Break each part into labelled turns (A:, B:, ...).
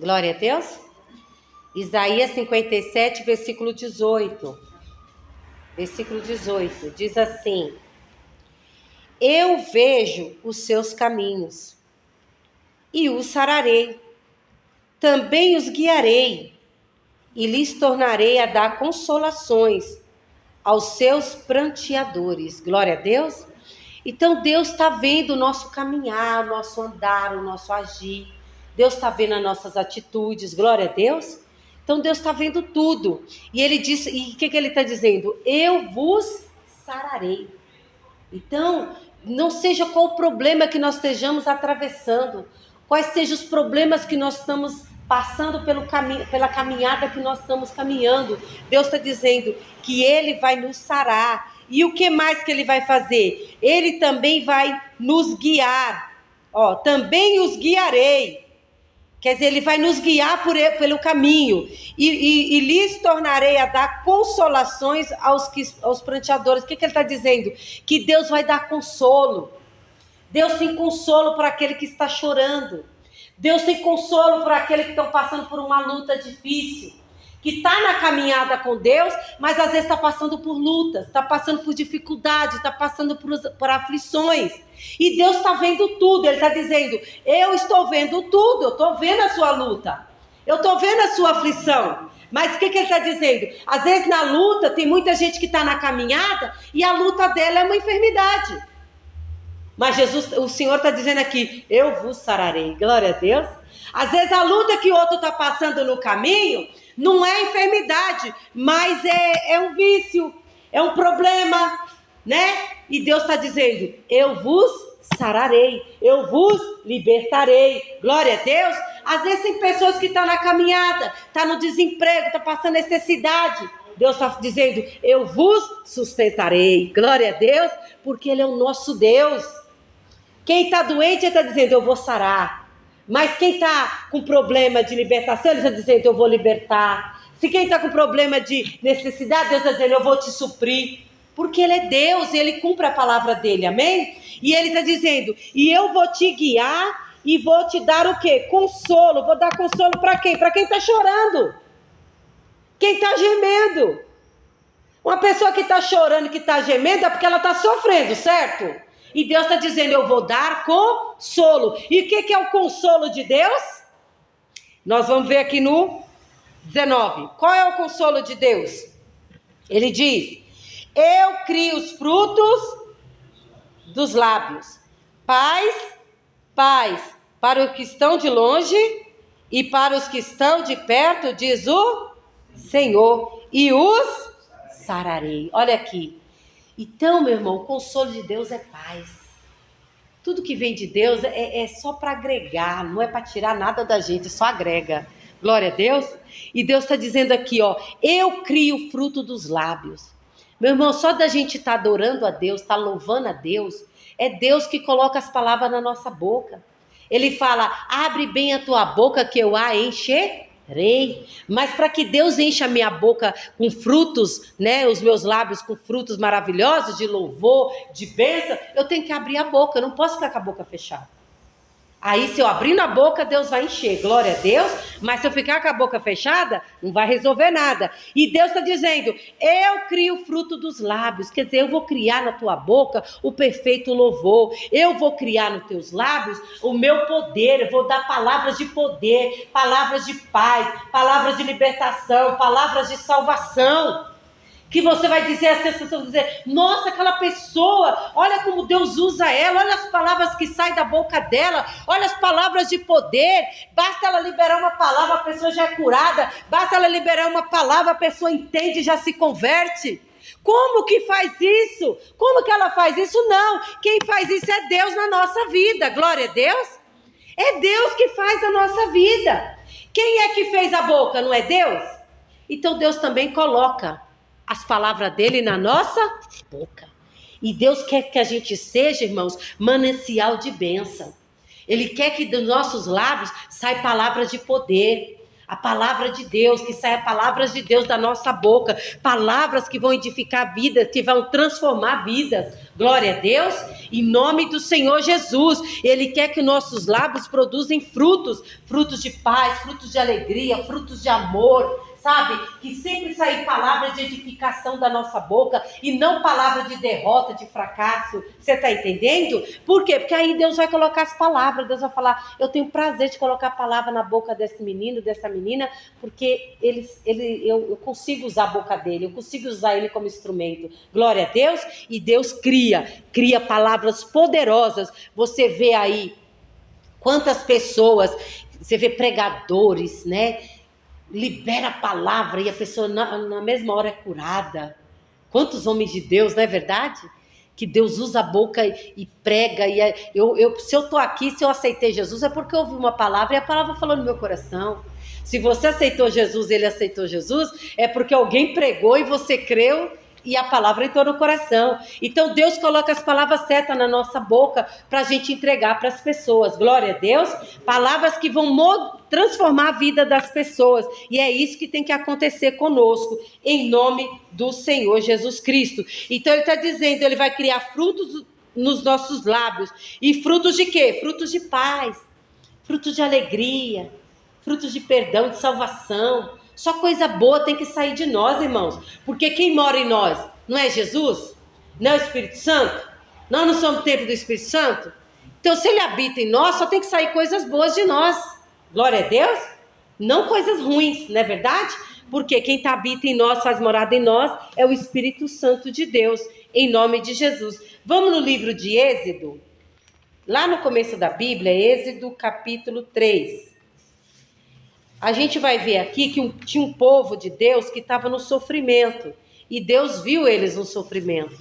A: Glória a Deus. Isaías 57, versículo 18. Versículo 18, diz assim: Eu vejo os seus caminhos e os sararei, também os guiarei e lhes tornarei a dar consolações aos seus pranteadores. Glória a Deus. Então Deus está vendo o nosso caminhar, o nosso andar, o nosso agir. Deus está vendo as nossas atitudes. Glória a Deus. Então Deus está vendo tudo. E ele diz, e o que ele está dizendo? Eu vos sararei. Então, não seja qual o problema que nós estejamos atravessando, quais sejam os problemas que nós estamos passando pelo caminho, pela caminhada que nós estamos caminhando. Deus está dizendo que Ele vai nos sarar. E o que mais que Ele vai fazer? Ele também vai nos guiar. Também os guiarei. Quer dizer, Ele vai nos guiar pelo caminho. E lhes tornarei a dar consolações aos pranteadores. O que ele está dizendo? Que Deus vai dar consolo. Deus tem consolo para aquele que está chorando. Deus tem consolo para aquele que está passando por uma luta difícil. Que está na caminhada com Deus, mas às vezes está passando por lutas, está passando por dificuldades, está passando por aflições. E Deus está vendo tudo. Ele está dizendo, eu estou vendo tudo, eu estou vendo a sua luta, eu estou vendo a sua aflição. Mas o que ele está dizendo? Às vezes na luta tem muita gente que está na caminhada e a luta dela é uma enfermidade. Mas o Senhor está dizendo aqui, eu vos sararei. Glória a Deus. Às vezes a luta que o outro está passando no caminho não é enfermidade, mas é um vício, é um problema, né? E Deus está dizendo, eu vos sararei, eu vos libertarei. Glória a Deus. Às vezes tem pessoas que estão na caminhada, estão no desemprego, estão passando necessidade. Deus está dizendo, eu vos sustentarei. Glória a Deus, porque Ele é o nosso Deus. Quem está doente, Ele está dizendo, eu vou sarar. Mas quem está com problema de libertação, Ele está dizendo, eu vou libertar. Se quem está com problema de necessidade, Deus está dizendo, eu vou te suprir. Porque Ele é Deus e Ele cumpre a palavra dEle, amém? E Ele está dizendo, e eu vou te guiar e vou te dar o quê? Consolo. Vou dar consolo para quem? Para quem está chorando. Quem está gemendo. Uma pessoa que está chorando, que está gemendo, é porque ela está sofrendo, certo? E Deus está dizendo, eu vou dar consolo. E o que é o consolo de Deus? Nós vamos ver aqui no 19. Qual é o consolo de Deus? Ele diz, eu crio os frutos dos lábios. Paz para os que estão de longe e para os que estão de perto, diz o Senhor, e os sararei. Olha aqui. Então, meu irmão, o consolo de Deus é paz. Tudo que vem de Deus é só para agregar, não é para tirar nada da gente, só agrega. Glória a Deus. E Deus está dizendo aqui, eu crio o fruto dos lábios. Meu irmão, só da gente estar adorando a Deus, estar louvando a Deus, é Deus que coloca as palavras na nossa boca. Ele fala, abre bem a tua boca que eu a encherei. Mas para que Deus encha a minha boca com frutos, né, os meus lábios com frutos maravilhosos de louvor, de bênção, eu tenho que abrir a boca, eu não posso ficar com a boca fechada. Aí se eu abrir na boca, Deus vai encher, glória a Deus. Mas se eu ficar com a boca fechada, não vai resolver nada. E Deus está dizendo, eu crio o fruto dos lábios. Quer dizer, eu vou criar na tua boca o perfeito louvor. Eu vou criar nos teus lábios o meu poder. Eu vou dar palavras de poder, palavras de paz, palavras de libertação, palavras de salvação. Que você vai dizer, as pessoas vão dizer, nossa, aquela pessoa, olha como Deus usa ela, olha as palavras que saem da boca dela, olha as palavras de poder, basta ela liberar uma palavra, a pessoa já é curada, basta ela liberar uma palavra, a pessoa entende e já se converte. Como que faz isso? Como que ela faz isso? Não, quem faz isso é Deus na nossa vida, glória a Deus. É Deus que faz a nossa vida. Quem é que fez a boca, não é Deus? Então Deus também coloca as palavras dele na nossa boca. E Deus quer que a gente seja, irmãos, manancial de bênção. Ele quer que dos nossos lábios saia palavras de poder. A palavra de Deus, que saia palavras de Deus da nossa boca, palavras que vão edificar vidas, que vão transformar vidas. Glória a Deus, em nome do Senhor Jesus. Ele quer que nossos lábios produzam frutos, frutos de paz, frutos de alegria, frutos de amor, sabe? Que sempre sair palavra de edificação da nossa boca e não palavra de derrota, de fracasso. Você está entendendo? Por quê? Porque aí Deus vai colocar as palavras, Deus vai falar, eu tenho prazer de colocar a palavra na boca desse menino, dessa menina, porque eu consigo usar a boca dele, eu consigo usar ele como instrumento. Glória a Deus. E Deus cria palavras poderosas. Você vê aí quantas pessoas, você vê pregadores, né? Libera a palavra e a pessoa na mesma hora é curada. Quantos homens de Deus, não é verdade? Que Deus usa a boca e prega. Se eu estou aqui, se eu aceitei Jesus, é porque eu ouvi uma palavra e a palavra falou no meu coração. Se você aceitou Jesus, ele aceitou Jesus, é porque alguém pregou e você creu e a palavra entrou no coração. Então Deus coloca as palavras certas na nossa boca para a gente entregar para as pessoas. Glória a Deus. Palavras que vão transformar a vida das pessoas. E é isso que tem que acontecer conosco, em nome do Senhor Jesus Cristo. Então ele está dizendo, ele vai criar frutos nos nossos lábios. E frutos de quê? Frutos de paz, frutos de alegria, frutos de perdão, de salvação. Só coisa boa tem que sair de nós, irmãos. Porque quem mora em nós não é Jesus? Não é o Espírito Santo? Nós não somos templo do Espírito Santo? Então, se ele habita em nós, só tem que sair coisas boas de nós. Glória a Deus. Não coisas ruins, não é verdade? Porque quem habita em nós, faz morada em nós, é o Espírito Santo de Deus. Em nome de Jesus. Vamos no livro de Êxodo. Lá no começo da Bíblia, Êxodo capítulo 3. A gente vai ver aqui que tinha um povo de Deus que estava no sofrimento. E Deus viu eles no sofrimento.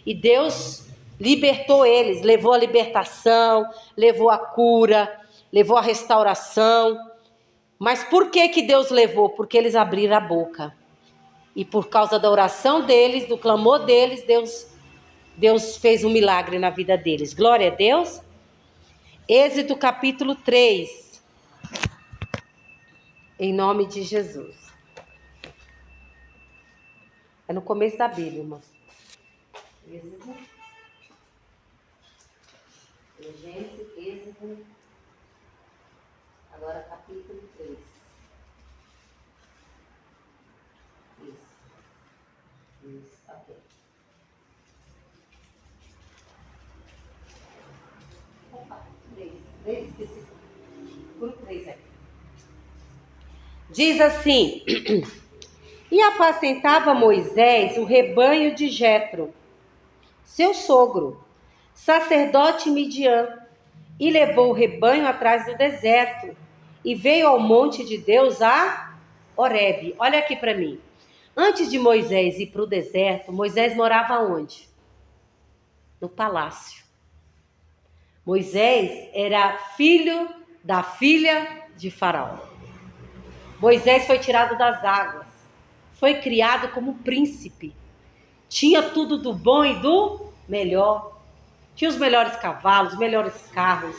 A: E Deus libertou eles, levou a libertação, levou a cura, levou a restauração. Mas por que Deus levou? Porque eles abriram a boca. E por causa da oração deles, do clamor deles, Deus fez um milagre na vida deles. Glória a Deus. Êxodo capítulo 3. Em nome de Jesus. É no começo da Bíblia, irmão. Êxodo. Gênesis, Êxodo. Agora capítulo 3. Isso, ok. Opa, 3 esqueci. Por 3 aqui. Diz assim: e apacentava Moisés o rebanho de Jetro, seu sogro, sacerdote Midian, e levou o rebanho atrás do deserto, e veio ao monte de Deus a Horebe. Olha aqui para mim. Antes de Moisés ir para o deserto, Moisés morava onde? No palácio. Moisés era filho da filha de Faraó. Moisés foi tirado das águas, foi criado como príncipe, tinha tudo do bom e do melhor, tinha os melhores cavalos, os melhores carros,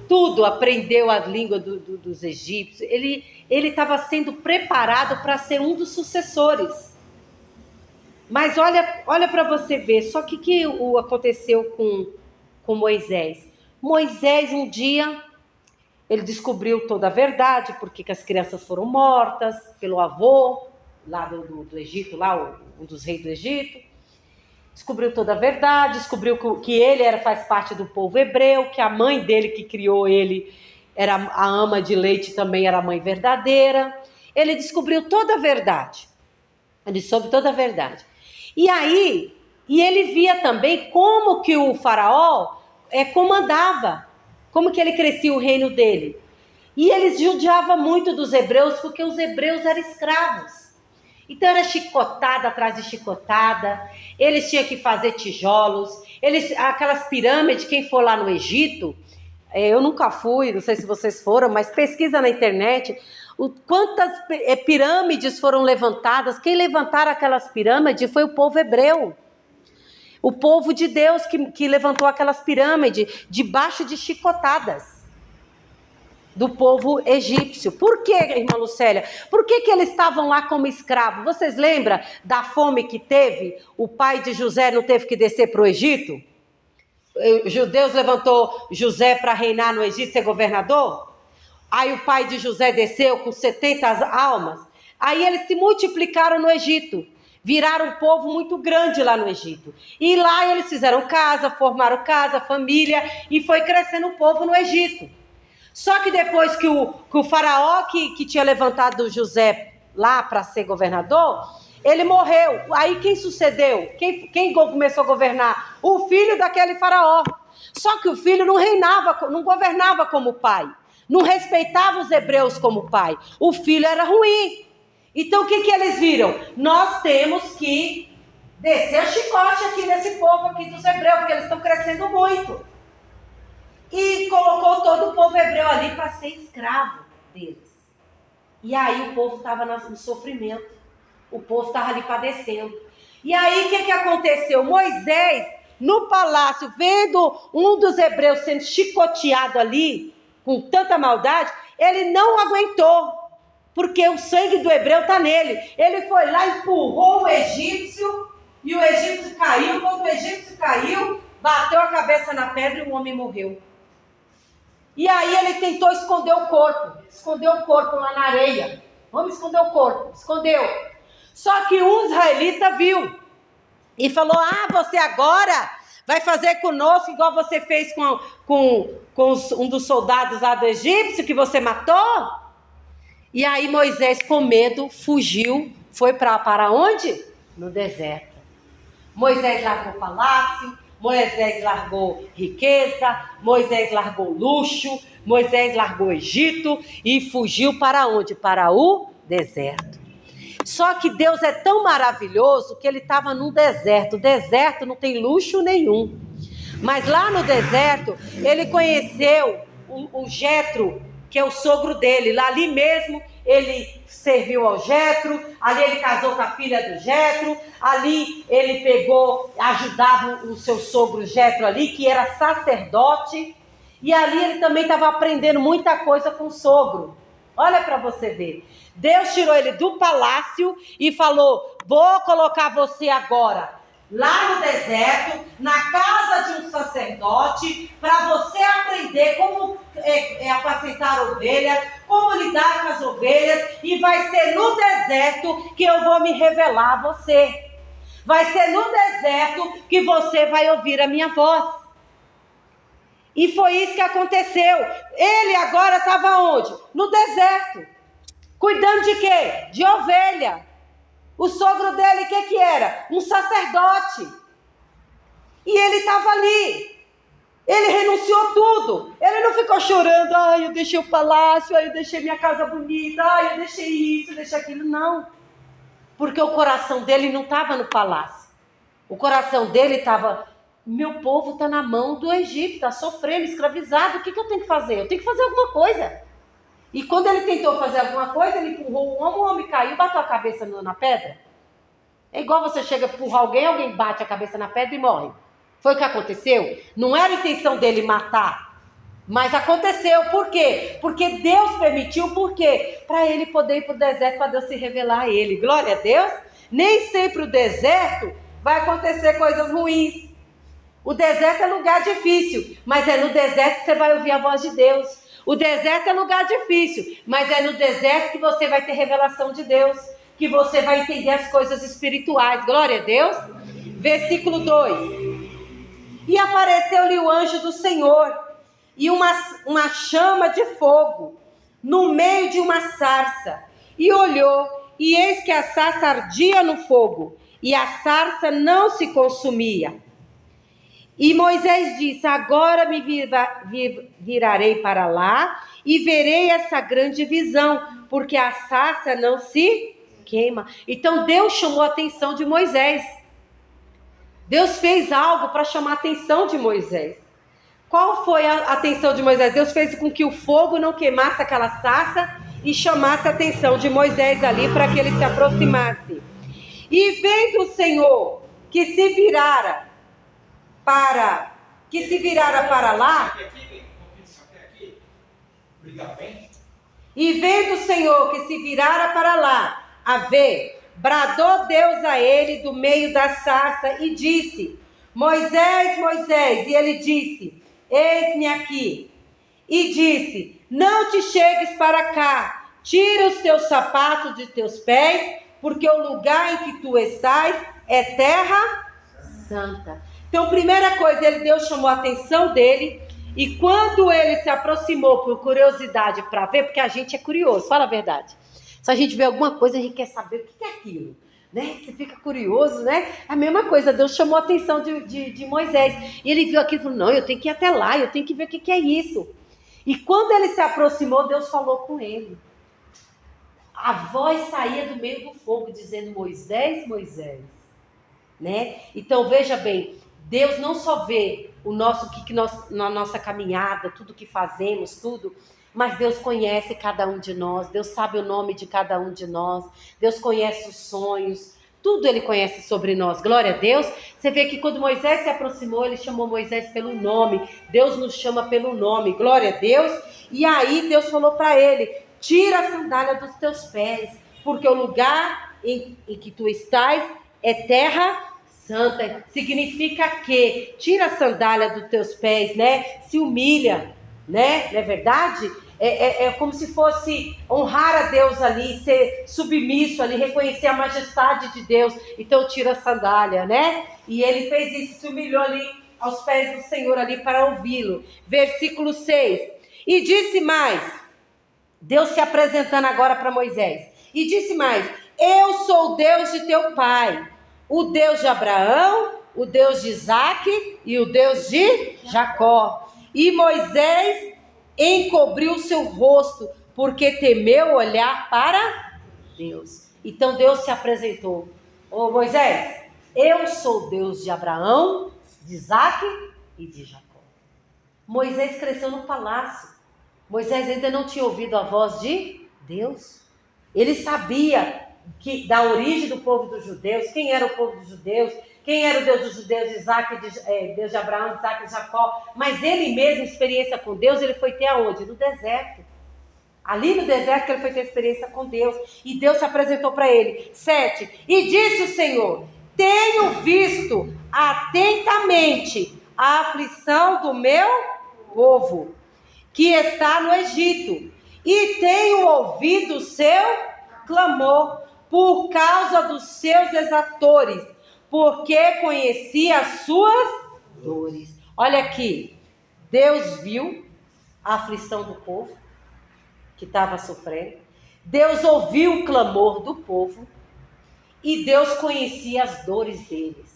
A: tudo, aprendeu a língua dos egípcios, ele estava sendo preparado para ser um dos sucessores. Mas olha para você ver, só que aconteceu com Moisés? Moisés um dia... Ele descobriu toda a verdade, porque que as crianças foram mortas pelo avô, lá do Egito, lá um dos reis do Egito. Descobriu toda a verdade, descobriu que ele faz parte do povo hebreu, que a mãe dele que criou ele, era a ama de leite, também era a mãe verdadeira. Ele descobriu toda a verdade. Ele soube toda a verdade. E ele via também como que o faraó comandava. Como que ele crescia o reino dele. E eles judiavam muito dos hebreus, porque os hebreus eram escravos. Então era chicotada atrás de chicotada. Eles tinham que fazer tijolos. Aquelas pirâmides, quem for lá no Egito, eu nunca fui, não sei se vocês foram, mas pesquisa na internet. Quantas pirâmides foram levantadas. Quem levantaram aquelas pirâmides foi o povo hebreu. O povo de Deus que levantou aquelas pirâmides debaixo de chicotadas. do povo egípcio. Por que, irmã Lucélia? Por que eles estavam lá como escravos? Vocês lembram da fome que teve? O pai de José não teve que descer para o Egito? Deus levantou José para reinar no Egito, ser governador. Aí o pai de José desceu com 70 almas. Aí eles se multiplicaram no Egito. Viraram um povo muito grande lá no Egito. E lá eles fizeram casa, formaram casa, família, e foi crescendo o povo no Egito. Só que depois que o faraó que tinha levantado José lá para ser governador, ele morreu. Aí quem sucedeu? Quem começou a governar? O filho daquele faraó. Só que o filho não reinava, não governava como pai. Não respeitava os hebreus como pai. O filho era ruim. Então o que eles viram? Nós temos que descer o chicote aqui nesse povo aqui dos hebreus, porque eles estão crescendo muito. E colocou todo o povo hebreu ali para ser escravo deles. E aí o povo estava no sofrimento. O povo estava ali padecendo. E aí o que aconteceu? Moisés, no palácio, vendo um dos hebreus sendo chicoteado ali, com tanta maldade, ele não aguentou. Porque o sangue do hebreu está nele. Ele foi lá, empurrou o egípcio, e o egípcio caiu. Quando o egípcio caiu, bateu a cabeça na pedra e o homem morreu. E aí ele tentou esconder o corpo lá na areia. Vamos esconder o corpo. Escondeu. Só que um israelita viu e falou: você agora vai fazer conosco igual você fez com um dos soldados lá do egípcio que você matou? E aí Moisés, com medo, fugiu. Foi para onde? No deserto. Moisés largou o palácio, Moisés largou riqueza, Moisés largou luxo, Moisés largou o Egito e fugiu para onde? Para o deserto. Só que Deus é tão maravilhoso que ele estava num deserto. O deserto não tem luxo nenhum. Mas lá no deserto, ele conheceu o Jetro, que é o sogro dele. Lá ali mesmo, ele serviu ao Jetro, ali ele casou com a filha do Jetro, ali ele ajudava o seu sogro Jetro ali, que era sacerdote, e ali ele também estava aprendendo muita coisa com o sogro. Olha para você ver. Deus tirou ele do palácio e falou: vou colocar você agora lá no deserto, na casa de um sacerdote, para você aprender como apacentar ovelhas, como lidar com as ovelhas, e vai ser no deserto que eu vou me revelar a você. Vai ser no deserto que você vai ouvir a minha voz. E foi isso que aconteceu. Ele agora estava onde? No deserto. Cuidando de quê? De ovelha. O sogro dele, o que era? Um sacerdote. E ele estava ali. Ele renunciou tudo. Ele não ficou chorando: eu deixei o palácio, eu deixei minha casa bonita, eu deixei isso, deixei aquilo. Não. Porque o coração dele não estava no palácio. O coração dele estava: meu povo está na mão do Egito, está sofrendo, escravizado. O que eu tenho que fazer? Eu tenho que fazer alguma coisa. E quando ele tentou fazer alguma coisa, ele empurrou o homem caiu, bateu a cabeça na pedra. É igual você chega a empurrar alguém bate a cabeça na pedra e morre. Foi o que aconteceu? Não era a intenção dele matar, mas aconteceu. Por quê? Porque Deus permitiu. Por quê? Para ele poder ir para o deserto, para Deus se revelar a ele. Glória a Deus. Nem sempre o deserto vai acontecer coisas ruins. O deserto é lugar difícil, mas é no deserto que você vai ouvir a voz de Deus. O deserto é lugar difícil, mas é no deserto que você vai ter revelação de Deus, que você vai entender as coisas espirituais. Glória a Deus. Versículo 2. E apareceu-lhe o anjo do Senhor, e uma chama de fogo, no meio de uma sarça. E olhou, e eis que a sarça ardia no fogo, e a sarça não se consumia. E Moisés disse: agora me virarei para lá e verei essa grande visão, porque a sarça não se queima. Então Deus chamou a atenção de Moisés. Deus fez algo para chamar a atenção de Moisés. Qual foi a atenção de Moisés? Deus fez com que o fogo não queimasse aquela sarça e chamasse a atenção de Moisés ali para que ele se aproximasse. E vendo o Senhor que se virara para lá, E vendo o Senhor que se virara para lá, a ver, bradou Deus a ele do meio da sarça e disse: Moisés, Moisés. E ele disse: Eis-me aqui. E disse: Não te chegues para cá, tira os teus sapatos de teus pés, porque o lugar em que tu estás é terra santa. Então, primeira coisa, Deus chamou a atenção dele. E quando ele se aproximou por curiosidade para ver, porque a gente é curioso, fala a verdade. Se a gente vê alguma coisa, a gente quer saber o que é aquilo, né? Você fica curioso, né? A mesma coisa, Deus chamou a atenção de Moisés. E ele viu aquilo e falou: não, eu tenho que ir até lá, eu tenho que ver o que é isso. E quando ele se aproximou, Deus falou com ele. A voz saía do meio do fogo, dizendo: Moisés, Moisés. Né? Então veja bem, Deus não só vê o nosso na nossa caminhada, tudo que fazemos, tudo, mas Deus conhece cada um de nós, Deus sabe o nome de cada um de nós, Deus conhece os sonhos, tudo Ele conhece sobre nós. Glória a Deus. Você vê que quando Moisés se aproximou, Ele chamou Moisés pelo nome. Deus nos chama pelo nome. Glória a Deus. E aí Deus falou para ele: tira a sandália dos teus pés, porque o lugar em que tu estás é terra santa. Significa que tira a sandália dos teus pés, né? Se humilha, né? Não é verdade? É como se fosse honrar a Deus ali, ser submisso ali, reconhecer a majestade de Deus. Então tira a sandália, né? E ele fez isso, se humilhou ali aos pés do Senhor ali para ouvi-lo. Versículo 6. E disse mais, Deus se apresentando agora para Moisés. E disse mais: eu sou o Deus de teu pai, o Deus de Abraão, o Deus de Isaque e o Deus de Jacó. E Moisés encobriu seu rosto, porque temeu olhar para Deus. Então Deus se apresentou: ô Moisés, eu sou o Deus de Abraão, de Isaque e de Jacó. Moisés cresceu no palácio. Moisés ainda não tinha ouvido a voz de Deus. Ele sabia que da origem do povo dos judeus, quem era o povo dos judeus, quem era o Deus dos judeus, Deus de Abraão, de Isaque e de Jacó. Mas ele mesmo, experiência com Deus, ele foi ter aonde? No deserto. Ali no deserto que ele foi ter experiência com Deus. E Deus se apresentou para ele. 7. E disse o Senhor: tenho visto atentamente a aflição do meu povo, que está no Egito, e tenho ouvido o seu clamor por causa dos seus exatores, porque conheci as suas dores. Olha aqui, Deus viu a aflição do povo que estava sofrendo, Deus ouviu o clamor do povo e Deus conhecia as dores deles.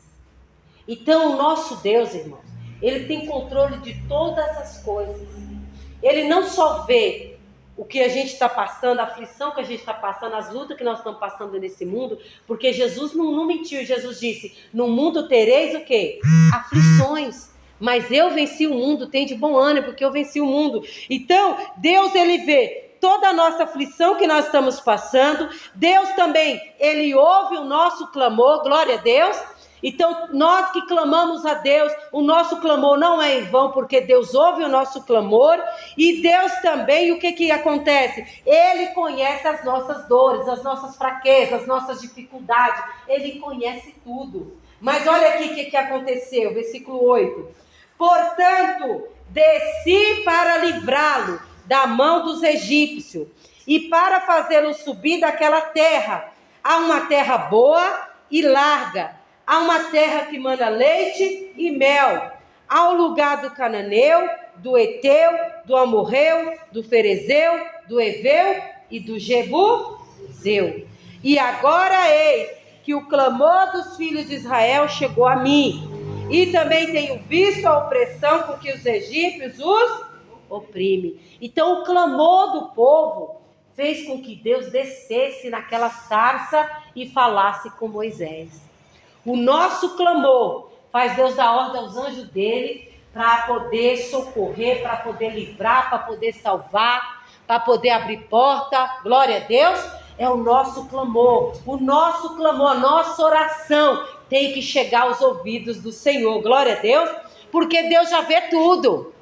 A: Então o nosso Deus, irmãos, Ele tem controle de todas as coisas. Ele não só vê o que a gente está passando, a aflição que a gente está passando, as lutas que nós estamos passando nesse mundo, porque Jesus não mentiu. Jesus disse: no mundo tereis o quê? Aflições. Mas eu venci o mundo, tem de bom ânimo, porque eu venci o mundo. Então, Deus, Ele vê toda a nossa aflição que nós estamos passando. Deus também, Ele ouve o nosso clamor, glória a Deus. Então, nós que clamamos a Deus, o nosso clamor não é em vão, porque Deus ouve o nosso clamor. E Deus também, o que acontece? Ele conhece as nossas dores, as nossas fraquezas, as nossas dificuldades. Ele conhece tudo. Mas olha aqui o que aconteceu, versículo 8. Portanto, desci para livrá-lo da mão dos egípcios e para fazê-lo subir daquela terra, a uma terra boa e larga, a uma terra que mana leite e mel, ao lugar do cananeu, do eteu, do amorreu, do ferezeu, do eveu e do jebuseu. E agora eis que o clamor dos filhos de Israel chegou a mim, e também tenho visto a opressão com que os egípcios os oprimem. Então o clamor do povo fez com que Deus descesse naquela sarça e falasse com Moisés. O nosso clamor faz Deus dar ordem aos anjos dele para poder socorrer, para poder livrar, para poder salvar, para poder abrir porta. Glória a Deus. É o nosso clamor, a nossa oração tem que chegar aos ouvidos do Senhor. Glória a Deus, porque Deus já vê tudo.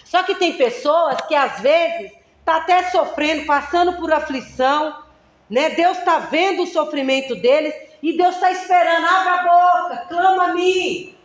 A: Só que tem pessoas que às vezes tá até sofrendo, passando por aflição, né? Deus está vendo o sofrimento deles e Deus está esperando. Abra a boca, clama a mim,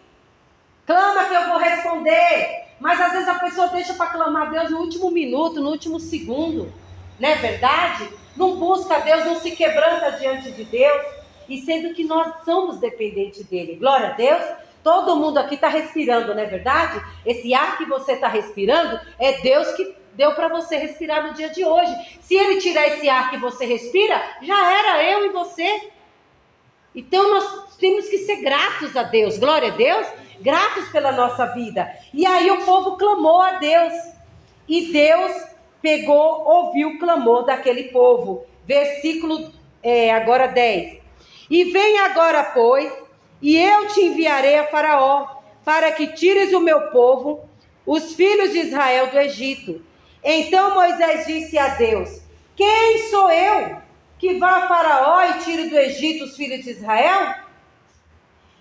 A: clama que eu vou responder. Mas às vezes a pessoa deixa para clamar a Deus no último minuto, no último segundo, não é verdade? Não busca a Deus, não se quebranta diante de Deus, e sendo que nós somos dependentes dele. Glória a Deus. Todo mundo aqui está respirando, não é verdade? Esse ar que você está respirando é Deus que deu para você respirar no dia de hoje. Se ele tirar esse ar que você respira, já era eu e você. Então nós temos que ser gratos a Deus, glória a Deus, gratos pela nossa vida. E aí o povo clamou a Deus, e Deus pegou, ouviu o clamor daquele povo. Versículo agora 10. E vem agora, pois, e eu te enviarei a Faraó, para que tires o meu povo, os filhos de Israel, do Egito. Então Moisés disse a Deus: quem sou eu que vá a Faraó e tire do Egito os filhos de Israel?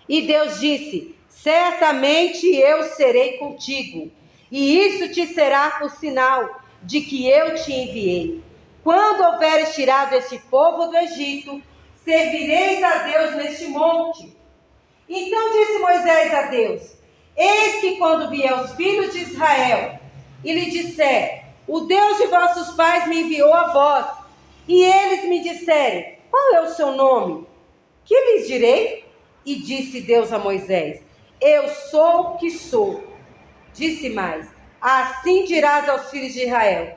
A: E Deus disse: certamente eu serei contigo, e isso te será por sinal de que eu te enviei. Quando houveres tirado este povo do Egito, servireis a Deus neste monte. Então disse Moisés a Deus: eis que quando vier os filhos de Israel e lhe disser: o Deus de vossos pais me enviou a vós, e eles me disserem: qual é o seu nome? Que lhes direi? E disse Deus a Moisés: eu sou o que sou. Disse mais: assim dirás aos filhos de Israel,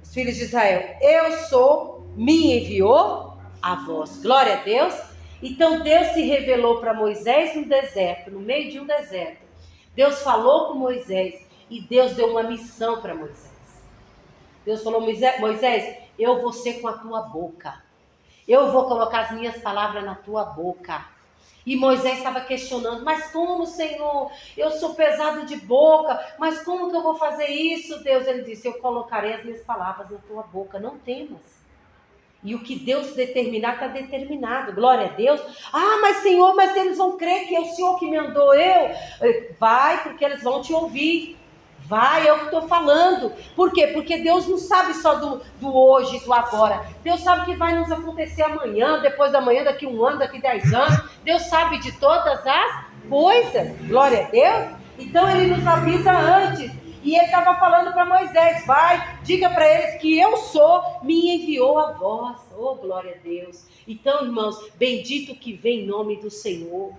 A: os filhos de Israel: eu sou, me enviou a vós. Glória a Deus. Então Deus se revelou para Moisés no deserto, no meio de um deserto. Deus falou com Moisés e Deus deu uma missão para Moisés. Deus falou: Moisés, eu vou ser com a tua boca. Eu vou colocar as minhas palavras na tua boca. E Moisés estava questionando: mas como, Senhor? Eu sou pesado de boca, mas como que eu vou fazer isso, Deus? Ele disse: eu colocarei as minhas palavras na tua boca, não temas. E o que Deus determinar, está determinado. Glória a Deus. Ah, mas Senhor, mas eles vão crer que é o Senhor que me mandou eu. Vai, porque eles vão te ouvir. Vai, é o que estou falando. Por quê? Porque Deus não sabe só do hoje, do agora. Deus sabe o que vai nos acontecer amanhã, depois da manhã, daqui 1 ano, daqui 10 anos. Deus sabe de todas as coisas. Glória a Deus. Então ele nos avisa antes. E ele estava falando para Moisés: vai, diga para eles que eu sou, me enviou a vós. Oh, glória a Deus. Então, irmãos, bendito que vem em nome do Senhor.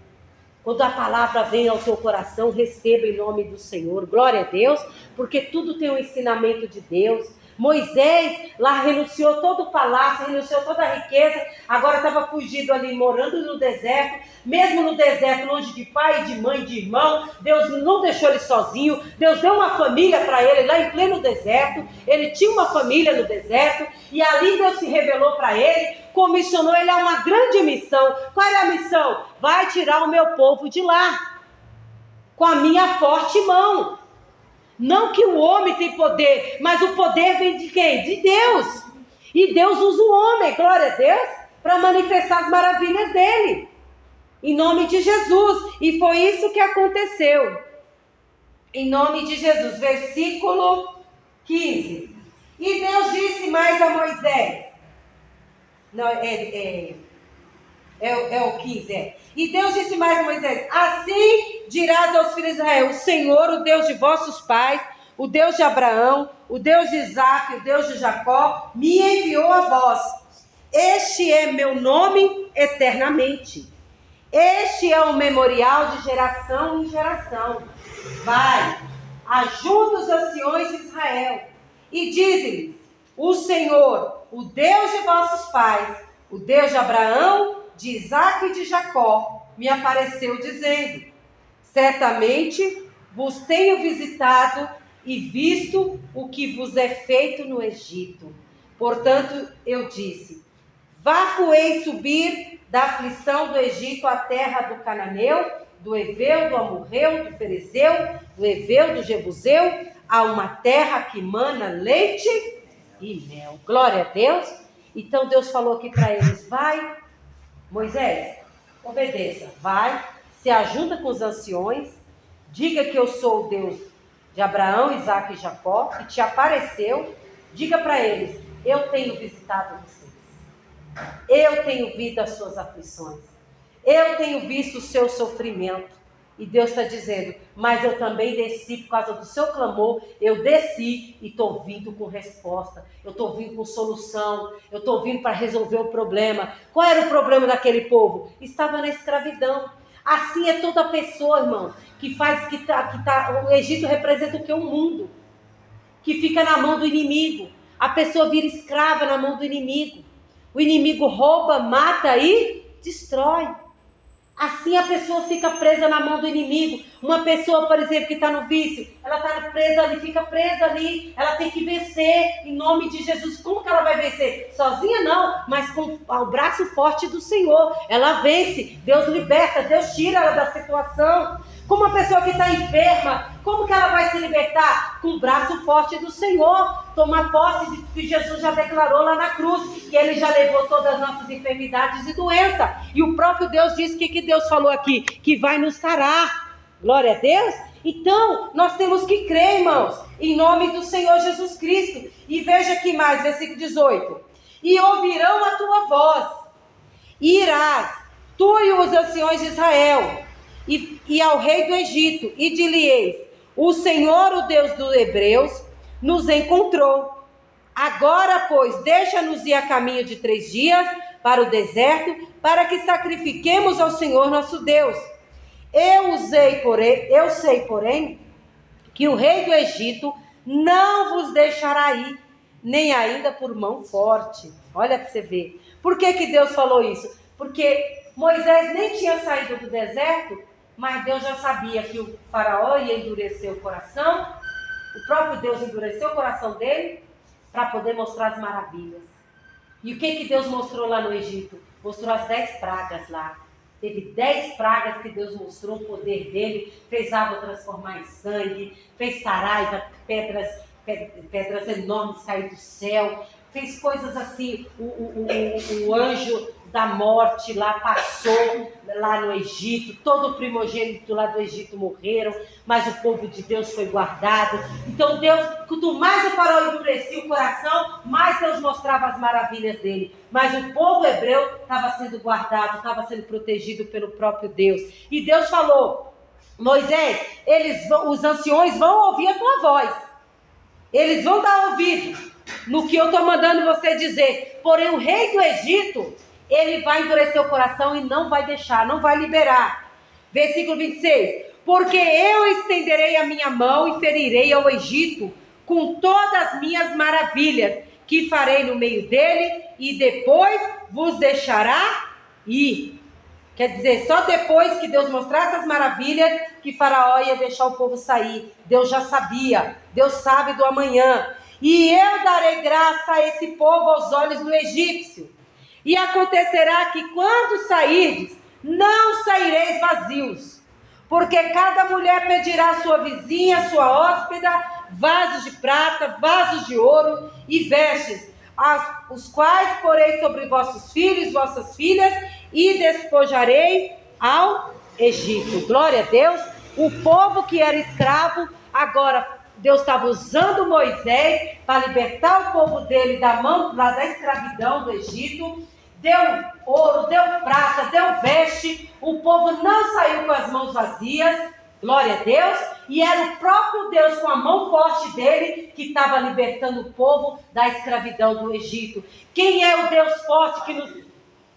A: Quando a palavra vem ao teu coração, receba em nome do Senhor. Glória a Deus, porque tudo tem um ensinamento de Deus. Moisés lá renunciou todo o palácio, renunciou toda a riqueza, agora estava fugido ali, morando no deserto. Mesmo no deserto, longe de pai, de mãe, de irmão, Deus não deixou ele sozinho. Deus deu uma família para ele lá em pleno deserto. Ele tinha uma família no deserto, e ali Deus se revelou para ele, comissionou ele a uma grande missão. Qual é a missão? Vai tirar o meu povo de lá, com a minha forte mão. Não que o homem tem poder, mas o poder vem de quem? De Deus. E Deus usa o homem, glória a Deus, para manifestar as maravilhas dele. Em nome de Jesus. E foi isso que aconteceu. Em nome de Jesus. Versículo 15. E Deus disse mais a Moisés. Não, o 15, E Deus disse mais a Moisés: assim dirás aos filhos de Israel: o Senhor, o Deus de vossos pais, o Deus de Abraão, o Deus de Isaque, o Deus de Jacó, me enviou a vós. Este é meu nome eternamente. Este é o memorial de geração em geração. Vai, ajuda os anciões de Israel e dize-lhes: o Senhor, o Deus de vossos pais, o Deus de Abraão, de Isaque e de Jacó, me apareceu dizendo: certamente vos tenho visitado e visto o que vos é feito no Egito. Portanto, eu disse: vá-voei subir da aflição do Egito à terra do Cananeu, do Heveu, do Amorreu, do Ferezeu, do Heveu, do Jebuseu, a uma terra que mana leite e mel. Glória a Deus. Então Deus falou aqui para eles: vai, Moisés, obedeça, vai, se ajuda com os anciões, diga que eu sou o Deus de Abraão, Isaque e Jacó, que te apareceu, diga para eles: eu tenho visitado vocês, eu tenho visto as suas aflições, eu tenho visto o seu sofrimento. E Deus está dizendo: mas eu também desci por causa do seu clamor, eu desci e estou vindo com resposta, eu estou vindo com solução, eu estou vindo para resolver o problema. Qual era o problema daquele povo? Estava na escravidão. Assim é toda pessoa, irmão, o Egito representa o que? O mundo, que fica na mão do inimigo. A pessoa vira escrava na mão do inimigo. O inimigo rouba, mata e destrói. Assim a pessoa fica presa na mão do inimigo. Uma pessoa, por exemplo, que está no vício, ela está presa ali, fica presa ali. Ela tem que vencer em nome de Jesus. Como que ela vai vencer? Sozinha não, mas com o braço forte do Senhor. Ela vence, Deus liberta, Deus tira ela da situação. Como uma pessoa que está enferma, como que ela vai se libertar? Com o braço forte do Senhor. Tomar posse de que Jesus já declarou lá na cruz, que Ele já levou todas as nossas enfermidades e doenças. E o próprio Deus disse, o que Deus falou aqui? Que vai nos sarar. Glória a Deus. Então, nós temos que crer, irmãos, em nome do Senhor Jesus Cristo. E veja aqui mais, versículo 18. E ouvirão a tua voz, e irás, tu e os anciões de Israel, e ao rei do Egito, e dir-lhe-eis: o Senhor, o Deus dos Hebreus, nos encontrou. Agora, pois, deixa-nos ir a caminho de 3 dias para o deserto, para que sacrifiquemos ao Senhor nosso Deus. Eu sei, porém, que o rei do Egito não vos deixará ir, nem ainda por mão forte. Olha para você ver. Por que Deus falou isso? Porque Moisés nem tinha saído do deserto, mas Deus já sabia que o faraó ia endurecer o coração. O próprio Deus endureceu o coração dele para poder mostrar as maravilhas. E o que Deus mostrou lá no Egito? Mostrou as 10 pragas lá. Teve 10 pragas que Deus mostrou o poder dele. Fez água transformar em sangue. Fez saraiva, pedras enormes sair do céu. Fez coisas assim. O anjo da morte lá passou lá no Egito. Todo o primogênito lá do Egito morreram, mas o povo de Deus foi guardado. Então Deus, quanto mais o faraó endurecia o coração, mais Deus mostrava as maravilhas dele. Mas o povo hebreu estava sendo guardado, estava sendo protegido pelo próprio Deus. E Deus falou: Moisés, os anciões vão ouvir a tua voz, eles vão dar ouvido no que eu estou mandando você dizer. Porém o rei do Egito, ele vai endurecer o coração e não vai deixar, não vai liberar. Versículo 26. Porque eu estenderei a minha mão e ferirei ao Egito com todas as minhas maravilhas, que farei no meio dele, e depois vos deixará ir. Quer dizer, só depois que Deus mostrasse as maravilhas, que Faraó ia deixar o povo sair. Deus já sabia, Deus sabe do amanhã. E eu darei graça a esse povo aos olhos do egípcio. E acontecerá que quando sairdes, não saireis vazios, porque cada mulher pedirá à sua vizinha, à sua hóspeda, vasos de prata, vasos de ouro e vestes, os quais porei sobre vossos filhos, vossas filhas, e despojarei ao Egito. Glória a Deus. O povo que era escravo, agora Deus estava usando Moisés para libertar o povo dele da mão da escravidão do Egito. Deu ouro, deu prata, deu veste. O povo não saiu com as mãos vazias. Glória a Deus. E era o próprio Deus, com a mão forte dele, que estava libertando o povo da escravidão do Egito. Quem é o Deus forte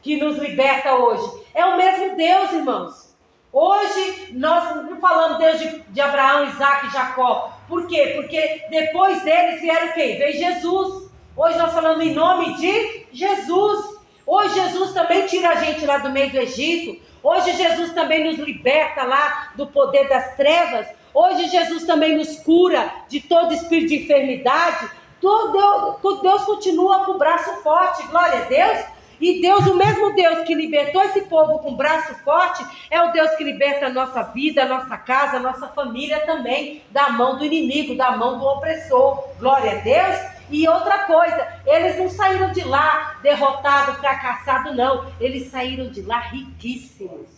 A: que nos liberta hoje? É o mesmo Deus, irmãos. Hoje nós não falamos Deus de Abraão, Isaque e Jacó. Por quê? Porque depois deles vieram quem? Veio Jesus. Hoje nós falamos em nome de Jesus. Hoje Jesus também tira a gente lá do meio do Egito. Hoje Jesus também nos liberta lá do poder das trevas. Hoje Jesus também nos cura de todo espírito de enfermidade. Deus continua com o braço forte, glória a Deus. E Deus, o mesmo Deus que libertou esse povo com o braço forte, é o Deus que liberta a nossa vida, a nossa casa, a nossa família também, da mão do inimigo, da mão do opressor. Glória a Deus. E outra coisa, eles não saíram de lá derrotados, fracassados, não. Eles saíram de lá riquíssimos,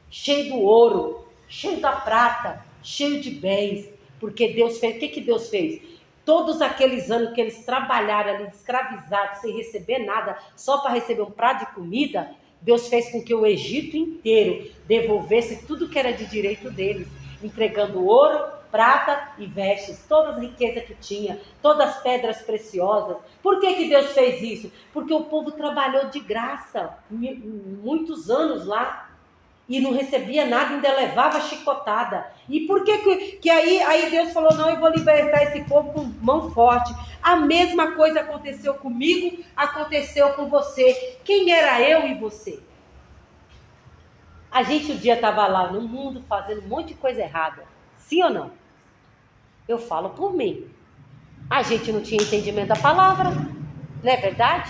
A: cheio do ouro, cheio da prata, cheio de bens. Porque Deus fez, o que Deus fez? Todos aqueles anos que eles trabalharam ali, escravizados, sem receber nada, só para receber um prato de comida, Deus fez com que o Egito inteiro devolvesse tudo que era de direito deles, entregando ouro, prata e vestes, todas as riquezas que tinha, todas as pedras preciosas. Por que Deus fez isso? Porque o povo trabalhou de graça, muitos anos lá, e não recebia nada, ainda levava chicotada. E por que aí Deus falou, não, eu vou libertar esse povo com mão forte. A mesma coisa aconteceu comigo, aconteceu com você. Quem era eu e você? A gente um dia estava lá no mundo fazendo um monte de coisa errada. Sim ou não? Eu falo por mim. A gente não tinha entendimento da palavra, não é verdade?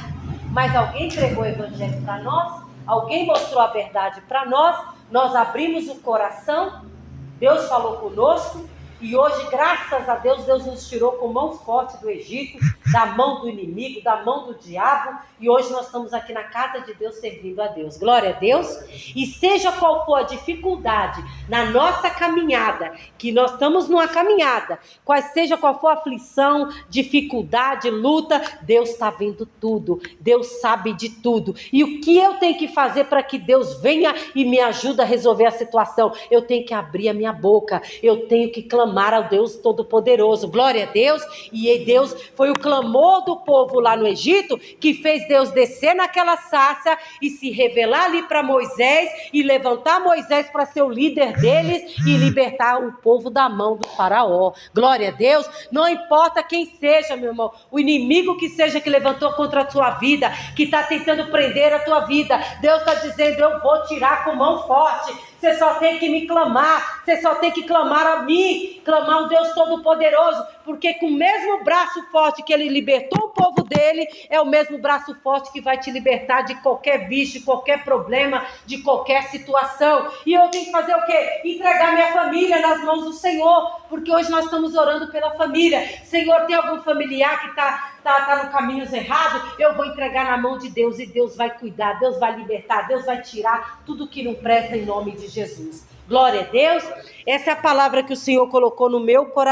A: Mas alguém entregou o evangelho para nós, alguém mostrou a verdade para nós abrimos o coração, Deus falou conosco, e hoje, graças a Deus, Deus nos tirou com mão forte do Egito, da mão do inimigo, da mão do diabo, e hoje nós estamos aqui na casa de Deus servindo a Deus. Glória a Deus. E seja qual for a dificuldade na nossa caminhada, que nós estamos numa caminhada, seja qual for a aflição, dificuldade, luta, Deus está vendo tudo, Deus sabe de tudo. E o que eu tenho que fazer para que Deus venha e me ajude a resolver a situação? Eu tenho que abrir a minha boca, eu tenho que clamar ao Deus Todo-Poderoso. Glória a Deus. E Deus, foi o clamor do povo lá no Egito que fez Deus descer naquela sarça e se revelar ali para Moisés e levantar Moisés para ser o líder deles e libertar o povo da mão do faraó. Glória a Deus. Não importa quem seja, meu irmão, o inimigo que seja que levantou contra a tua vida, que está tentando prender a tua vida, Deus está dizendo, eu vou tirar com mão forte. Você só tem que me clamar, você só tem que clamar a mim, clamar o Deus Todo-Poderoso, porque com o mesmo braço forte que ele libertou o povo dele, é o mesmo braço forte que vai te libertar de qualquer vício, de qualquer problema, de qualquer situação. E eu tenho que fazer o quê? Entregar minha família nas mãos do Senhor, porque hoje nós estamos orando pela família. Senhor, tem algum familiar que está no caminho errado? Eu vou entregar na mão de Deus e Deus vai cuidar, Deus vai libertar, Deus vai tirar tudo que não presta em nome de Jesus. Glória a Deus. Essa é a palavra que o Senhor colocou no meu coração.